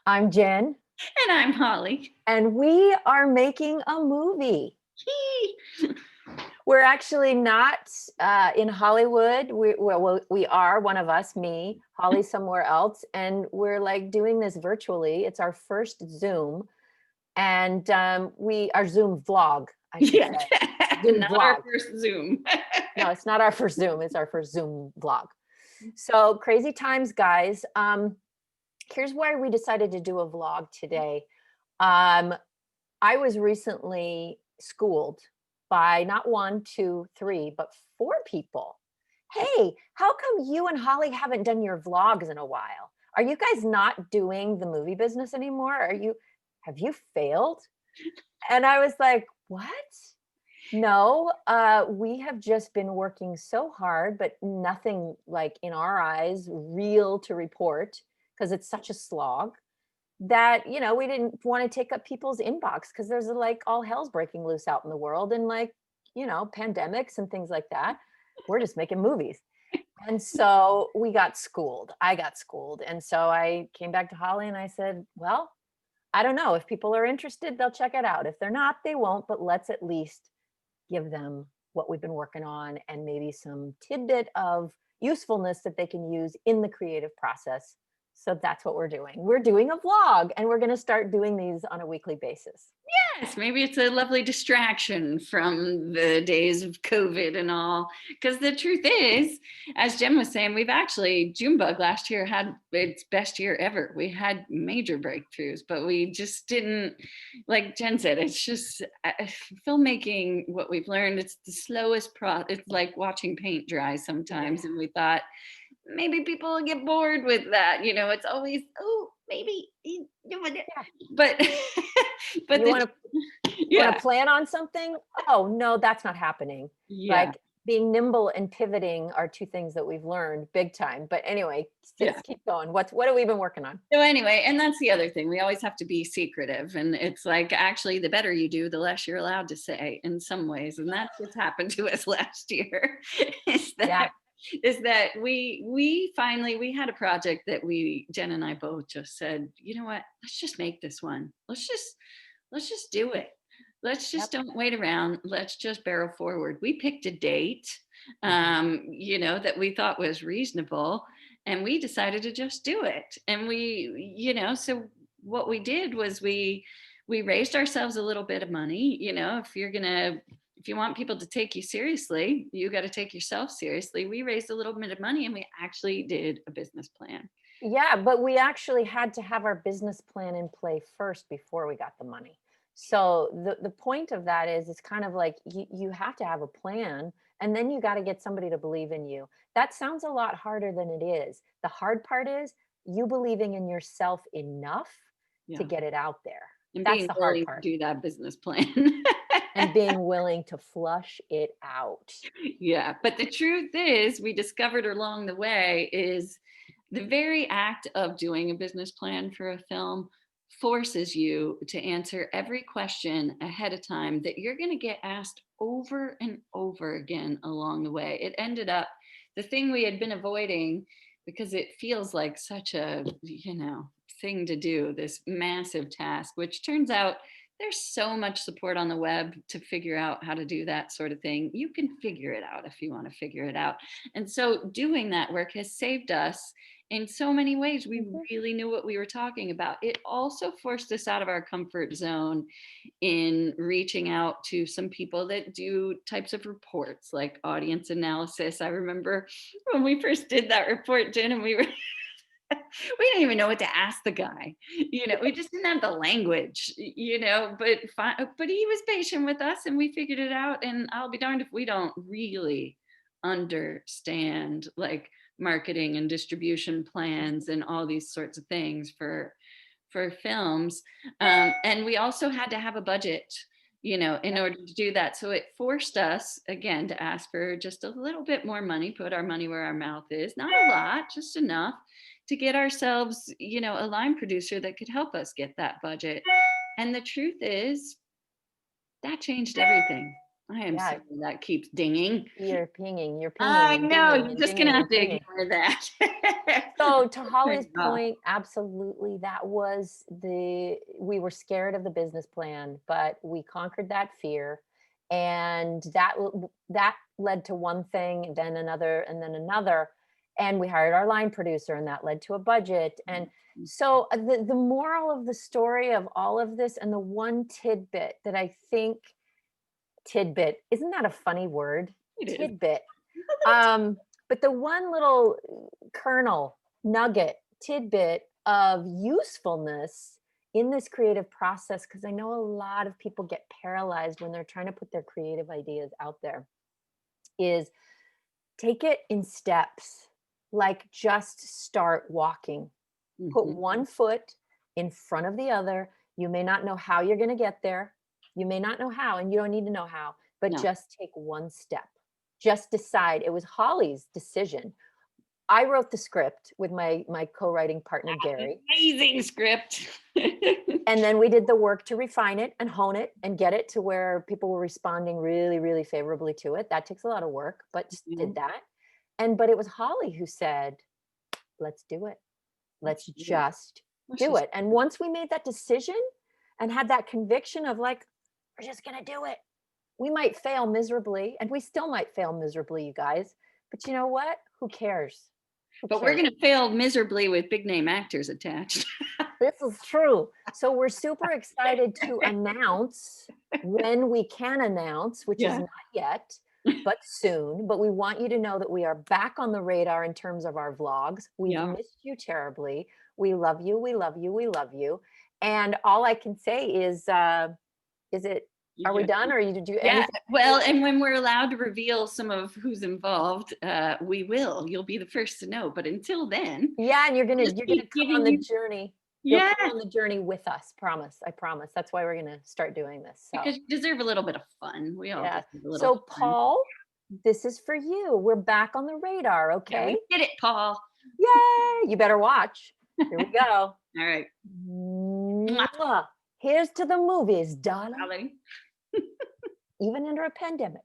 I'm Jen, And I'm Holly. and we are making a movie. We're actually not in Hollywood. We are one of us, me, Holly, somewhere else, and we're like doing this virtually. It's our first Zoom, and our Zoom vlog, I should Yeah, say, Zoom not our vlog. first Zoom. No, it's not our first Zoom. It's our first Zoom vlog. So crazy times, guys. Here's why we decided to do a vlog today. Um, I was recently schooled by not one, two, three, but four people. Hey, how come you and Holly haven't done your vlogs in a while? Are you guys not doing the movie business anymore? Have you failed? And I was like, what? No, we have just been working so hard, but nothing like in our eyes real to report because it's such a slog that we didn't want to take up people's inbox because there's like all hell's breaking loose out in the world and like pandemics and things like that. We're just making movies. And so I got schooled, and so I came back to Holly and I said, well, I don't know, if people are interested, they'll check it out. If they're not, they won't, but let's at least give them what we've been working on and maybe some tidbit of usefulness that they can use in the creative process. So that's what we're doing. We're doing a vlog, and we're going to start doing these on a weekly basis. Yes, maybe it's a lovely distraction from the days of COVID and all. Because the truth is, as Jen was saying, June Bug last year had its best year ever. We had major breakthroughs, but we just didn't, like Jen said, it's just filmmaking, what we've learned, it's the slowest it's like watching paint dry sometimes. And we thought, maybe people will get bored with that. It's always, oh, maybe, Yeah. but but You the, want to yeah, plan on something? Oh, no, that's not happening. yeah, Like being nimble and pivoting are two things that we've learned big time. But anyway, yeah. let's keep going. What have we been working on? So anyway, and that's the other thing. We always have to be secretive. And it's like, actually, the better you do, the less you're allowed to say in some ways. And that's what's happened to us last year. is Yeah. that is that we had a project that Jen and I both just said, you know what, let's just make this one. Let's just do it. Let's just Yep. don't wait around. Let's just barrel forward. We picked a date, Mhm. that we thought was reasonable, and we decided to just do it. And so what we did was we raised ourselves a little bit of money. If you want people to take you seriously, you got to take yourself seriously. We raised a little bit of money and we actually did a business plan. Yeah, but we actually had to have our business plan in play first before we got the money. So the point of that is it's kind of like you have to have a plan, and then you got to get somebody to believe in you. That sounds a lot harder than it is. The hard part is you believing in yourself enough to Yeah. get it out there. And That's being the hard willing to part. do that business plan. And being willing to flush it out. Yeah. But the truth is, we discovered along the way is the very act of doing a business plan for a film forces you to answer every question ahead of time that you're going to get asked over and over again along the way. It ended up the thing we had been avoiding because it feels like such a, thing to do, this massive task, which turns out there's so much support on the web to figure out how to do that sort of thing. You can figure it out if you want to figure it out. And so doing that work has saved us in so many ways. We Mhm. really knew what we were talking about. It also forced us out of our comfort zone in reaching out to some people that do types of reports like audience analysis. I remember when we first did that report, Jen, and we were we didn't even know what to ask the guy. We just didn't have the language, but he was patient with us and we figured it out. And I'll be darned if we don't really understand like marketing and distribution plans and all these sorts of things for films. And we also had to have a budget, in order to do that. So it forced us again to ask for just a little bit more money, put our money where our mouth is, not a lot, just enough to get ourselves, a line producer that could help us get that budget. And the truth is, that changed everything. I am Yeah, sorry that keeps dinging. you're pinging I and know, dinging you're and just gonna dinging have and to pinging. ignore that. So to Turn Holly's it off. point, absolutely, we were scared of the business plan, but we conquered that fear. And that led to one thing, then another, and then another. And we hired our line producer, and that led to a budget. And so the moral of the story of all of this, and the one tidbit that I think, tidbit, isn't that a funny word? It is. Tidbit. Um, but the one little kernel, nugget, tidbit of usefulness in this creative process, because I know a lot of people get paralyzed when they're trying to put their creative ideas out there, is take it in steps. Like, just start walking. Put Mhm. one foot in front of the other. You may not know how you're going to get there. You may not know how, and you don't need to know how, but No. just take one step. Just decide. It was Holly's decision. I wrote the script with my co-writing partner Gary, Amazing script. and then we did the work to refine it and hone it and get it to where people were responding really, really favorably to it. That takes a lot of work, but just did that. But it was Holly who said, "Let's do it. Let's just Let's do just it." And once we made that decision and had that conviction of like, we're just gonna do it. We might fail miserably, and we still might fail miserably, you guys. But you know what? Who cares? Who but we're cares? gonna fail miserably with big name actors attached. This is true. So we're super excited to announce, when we can announce, which is Yeah. not yet, but soon. But we want you to know that we are back on the radar in terms of our vlogs. We've Yeah. missed you terribly. We love you. We love you. We love you. And all I can say is it, are we Yeah. done, or you do Yeah. anything? Well, and when we're allowed to reveal some of who's involved, we will. You'll be the first to know. But until then, Yeah, and just you're gonna keep come on giving the you. journey. You'll Yeah, come on the journey with us. Promise. I promise. That's why we're gonna start doing this. So because you deserve a little bit of fun. We all yeah. deserve a little So fun. Paul, this is for you. We're back on the radar, Yeah, we okay? did it, Paul. Yay! You better watch. Here we go. All right. Mwah, Mwah. Here's to the movies, darling. darling. Even under a pandemic.